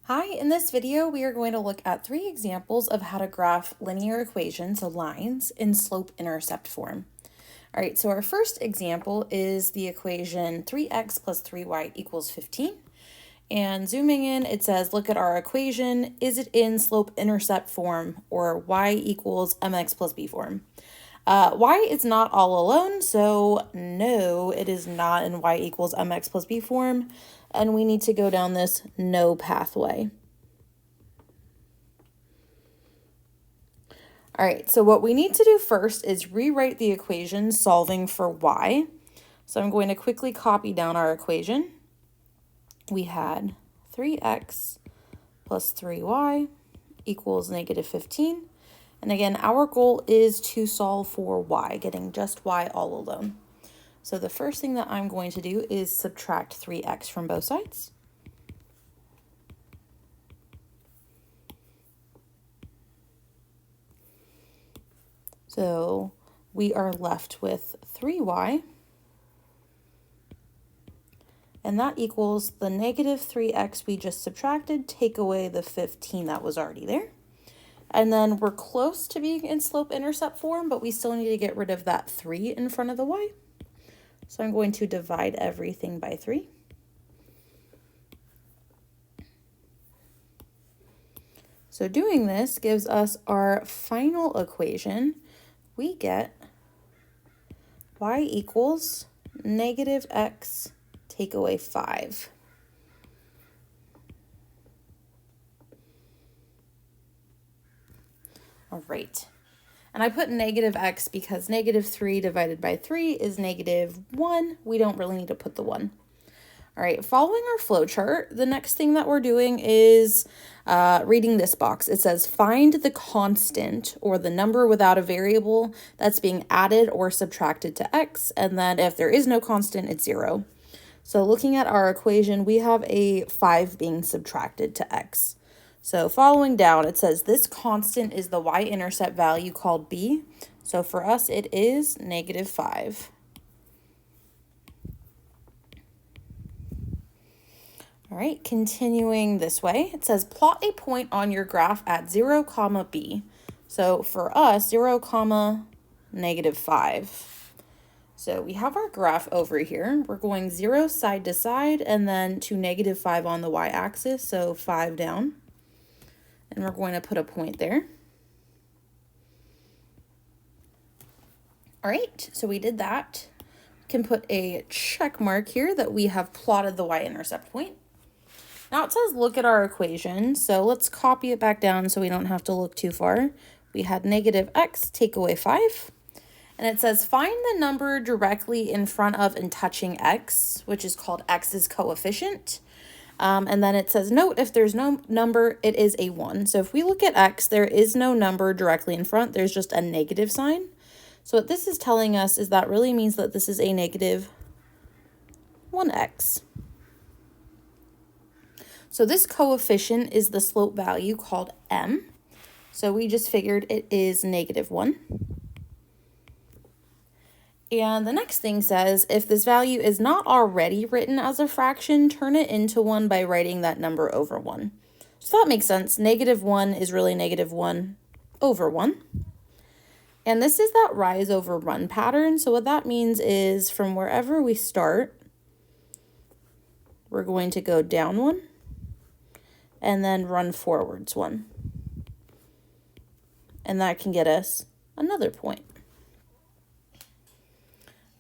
Hi, in this video we are going to look at 3 examples of how to graph linear equations, so lines, in slope-intercept form. All right, so our first example is the equation 3x plus 3y equals 15. And zooming in, it says, look at our equation. Is it in slope-intercept form or y equals mx plus b form? Y is not all alone, so no, it is not in y equals mx plus b form, and we need to go down this no pathway. All right, so what we need to do first is rewrite the equation solving for y. So I'm going to quickly copy down our equation. We had 3x plus 3y equals negative 15. And again, our goal is to solve for y, getting just y all alone. So the first thing that I'm going to do is subtract 3x from both sides. So we are left with 3y, and that equals the negative 3x we just subtracted, take away the 15 that was already there. And then we're close to being in slope-intercept form, but we still need to get rid of that 3 in front of the y. So I'm going to divide everything by 3. So doing this gives us our final equation. We get y equals negative x take away 5. All right. And I put negative x because negative 3 divided by 3 is negative 1. We don't really need to put the 1. All right, following our flow chart, the next thing that we're doing is reading this box. It says find the constant or the number without a variable that's being added or subtracted to x. And then if there is no constant, it's 0. So looking at our equation, we have a 5 being subtracted to x. So following down, it says this constant is the y-intercept value called b. So for us, it is negative 5. All right, continuing this way, it says plot a point on your graph at 0, b. So for us, 0, negative 5. So we have our graph over here. We're going 0 side to side and then to negative 5 on the y-axis, so 5 down. And we're going to put a point there. All right, so we did that. We can put a check mark here that we have plotted the y-intercept point. Now it says look at our equation, so let's copy it back down so we don't have to look too far. We had negative x take away 5. And it says find the number directly in front of and touching x, which is called x's coefficient. And then it says, note, if there's no number, it is a 1. So if we look at x, there is no number directly in front. There's just a negative sign. So what this is telling us is that really means that this is a negative 1x. So this coefficient is the slope value called m. So we just figured it is negative 1. And the next thing says, if this value is not already written as a fraction, turn it into 1 by writing that number over 1. So that makes sense. Negative 1 is really negative 1 over 1. And this is that rise over run pattern. So what that means is from wherever we start, we're going to go down 1 and then run forwards 1. And that can get us another point.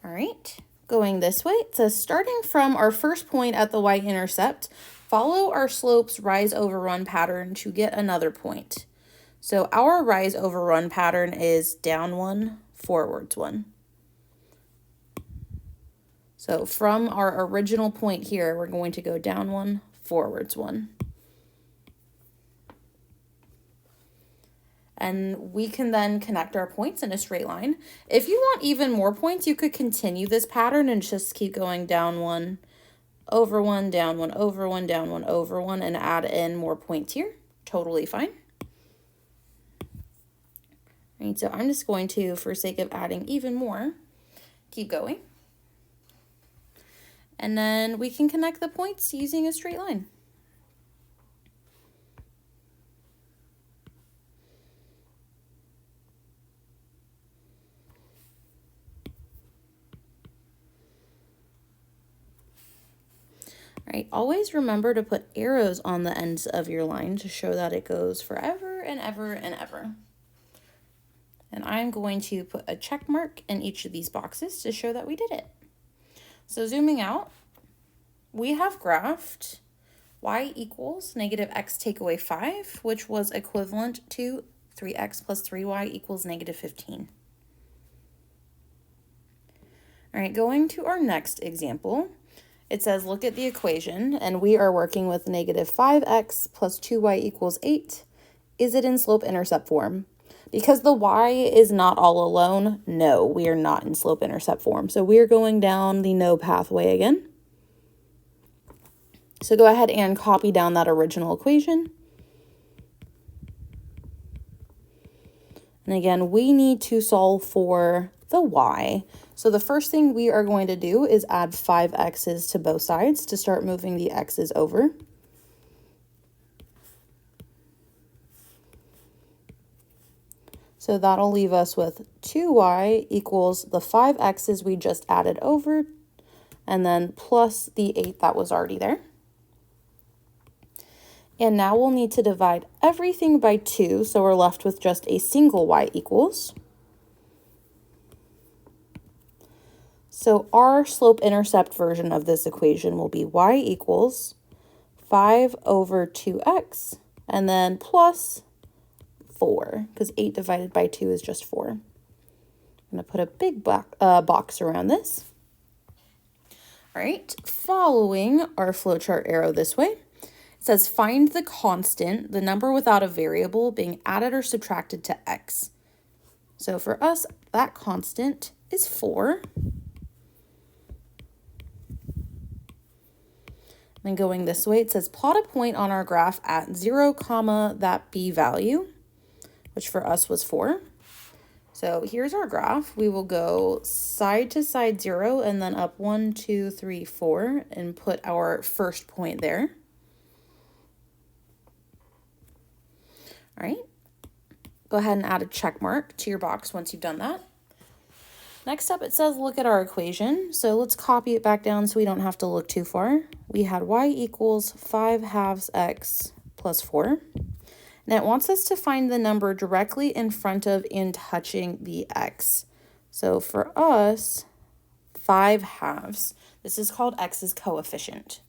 All right, going this way, it says starting from our first point at the y-intercept, follow our slope's rise over run pattern to get another point. So our rise over run pattern is down 1, forwards 1. So from our original point here, we're going to go down 1, forwards 1. And we can then connect our points in a straight line. If you want even more points, you could continue this pattern and just keep going down 1, over 1, down 1, over 1, down 1, over 1, and add in more points here. Totally fine. All right, so I'm just going to, for sake of adding even more, keep going. And then we can connect the points using a straight line. Right, always remember to put arrows on the ends of your line to show that it goes forever and ever and ever. And I'm going to put a check mark in each of these boxes to show that we did it. So zooming out, we have graphed y equals negative x take away 5, which was equivalent to 3x plus 3y equals negative 15. All right, going to our next example, it says look at the equation, and we are working with negative 5x plus 2y equals 8. Is it in slope-intercept form? Because the y is not all alone, no, we are not in slope-intercept form. So we are going down the no pathway again. So go ahead and copy down that original equation. And again, we need to solve for the y. So the first thing we are going to do is add 5 x's to both sides to start moving the x's over. So that'll leave us with 2y equals the 5 x's we just added over, and then plus the 8 that was already there. And now we'll need to divide everything by 2, so we're left with just a single y equals. So our slope-intercept version of this equation will be y equals 5 over 2x, and then plus 4, because 8 divided by 2 is just 4. I'm going to put a big box around this. All right, following our flowchart arrow this way, it says find the constant, the number without a variable being added or subtracted to x. So for us, that constant is 4. Then going this way, it says plot a point on our graph at 0, that b value, which for us was 4. So here's our graph. We will go side to side 0 and then up 1, 2, 3, 4 and put our first point there. All right, go ahead and add a check mark to your box once you've done that. Next up, it says look at our equation. So let's copy it back down so we don't have to look too far. We had y equals 5/2 x plus 4. And it wants us to find the number directly in front of and touching the x. So for us, 5/2. This is called x's coefficient.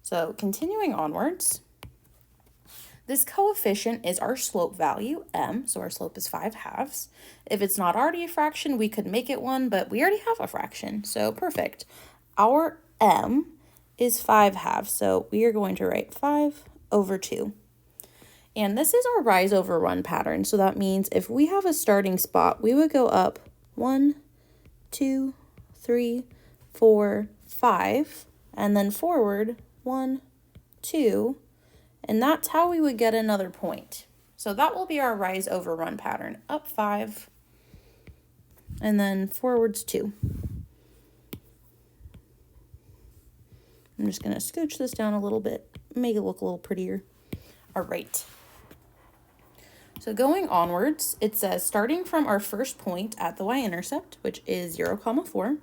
So continuing onwards, this coefficient is our slope value, m, so our slope is 5/2. If it's not already a fraction, we could make it one, but we already have a fraction, so perfect. Our m is 5/2, so we are going to write 5 over 2. And this is our rise over run pattern, so that means if we have a starting spot, we would go up 1, 2, 3, 4, 5, and then forward 1, 2, and that's how we would get another point. So that will be our rise over run pattern. Up 5, and then forwards 2. I'm just going to scooch this down a little bit, make it look a little prettier. All right. So going onwards, it says starting from our first point at the y-intercept, which is 0, 4,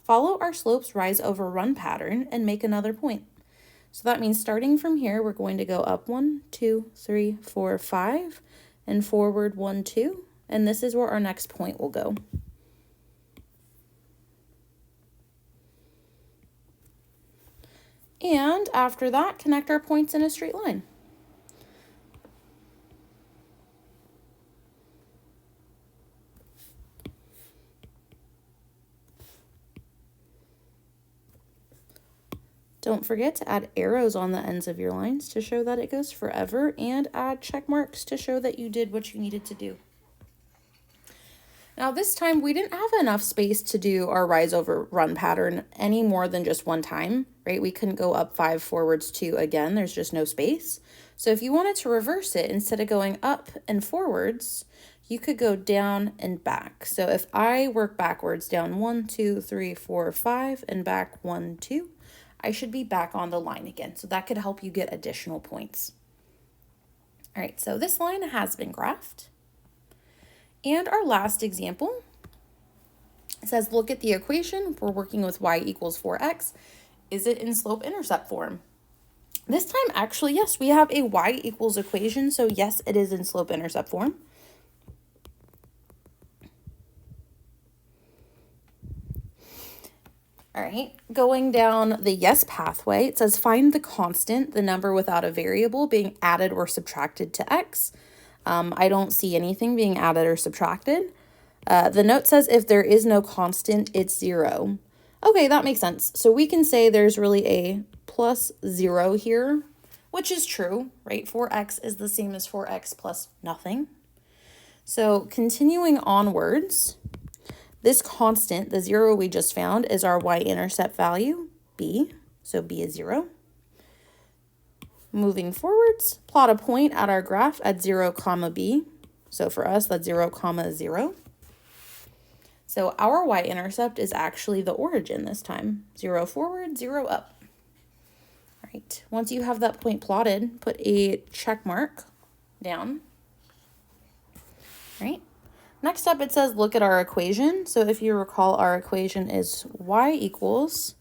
follow our slope's rise over run pattern and make another point. So that means starting from here, we're going to go up 1, 2, 3, 4, 5, and forward 1, 2, and this is where our next point will go. And after that, connect our points in a straight line. Don't forget to add arrows on the ends of your lines to show that it goes forever, and add check marks to show that you did what you needed to do. Now this time we didn't have enough space to do our rise over run pattern any more than just one time, right? We couldn't go up 5 forwards 2 again, there's just no space. So if you wanted to reverse it, instead of going up and forwards, you could go down and back. So if I work backwards, down 1, 2, 3, 4, 5, and back 1, 2, I should be back on the line again. So that could help you get additional points. All right, so this line has been graphed. And our last example, it says look at the equation. We're working with y equals 4x. Is it in slope-intercept form? This time, actually, yes, we have a y equals equation, so yes, it is in slope-intercept form. All right, going down the yes pathway, it says find the constant, the number without a variable being added or subtracted to x. I don't see anything being added or subtracted. The note says if there is no constant, it's 0. Okay, that makes sense. So we can say there's really a plus 0 here, which is true, right? 4x is the same as 4x plus nothing. So continuing onwards, this constant, the 0 we just found, is our y-intercept value, b. So b is 0. Moving forwards, plot a point at our graph at 0, comma b. So for us, that's 0, comma 0. So our y-intercept is actually the origin this time. 0 forward, 0 up. All right, once you have that point plotted, put a check mark down. All right. Next up, it says look at our equation. So if you recall, our equation is y equals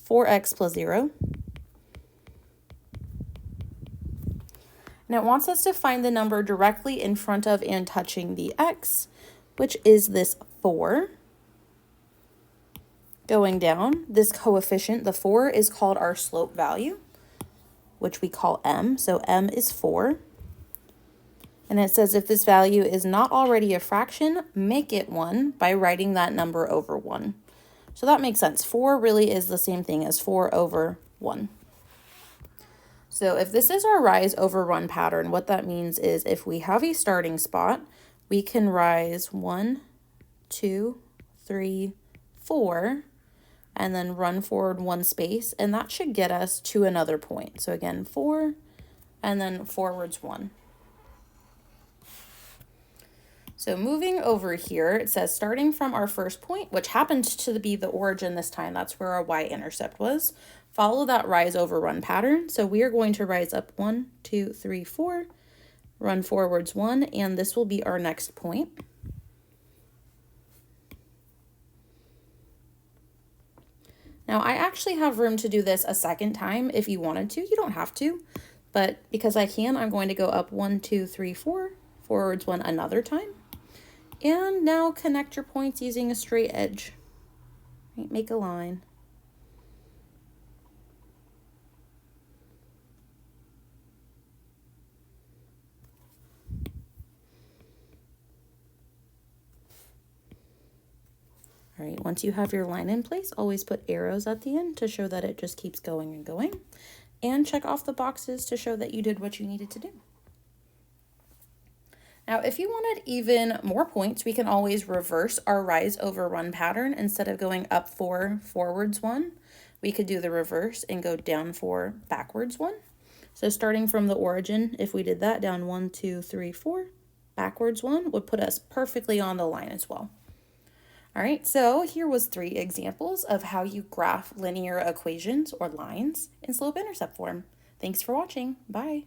4x plus 0. And it wants us to find the number directly in front of and touching the x, which is this 4. Going down, this coefficient, the 4, is called our slope value, which we call m. So m is 4. And it says if this value is not already a fraction, make it 1 by writing that number over 1. So that makes sense. 4 really is the same thing as 4 over 1. So if this is our rise over run pattern, what that means is if we have a starting spot, we can rise 1, 2, 3, 4, and then run forward 1 space, and that should get us to another point. So again, 4, and then forwards 1. So moving over here, it says starting from our first point, which happened to be the origin this time, that's where our y-intercept was, follow that rise over run pattern. So we are going to rise up 1, 2, 3, 4, run forwards 1, and this will be our next point. Now I actually have room to do this a second time if you wanted to. You don't have to, but because I can, I'm going to go up 1, 2, 3, 4, forwards 1 another time. And now connect your points using a straight edge. Right, make a line. All right, once you have your line in place, always put arrows at the end to show that it just keeps going and going. And check off the boxes to show that you did what you needed to do. Now, if you wanted even more points, we can always reverse our rise over run pattern. Instead of going up 4, forwards 1, we could do the reverse and go down 4, backwards 1. So starting from the origin, if we did that, down 1, 2, 3, 4, backwards 1 would put us perfectly on the line as well. All right, so here was 3 examples of how you graph linear equations or lines in slope-intercept form. Thanks for watching. Bye.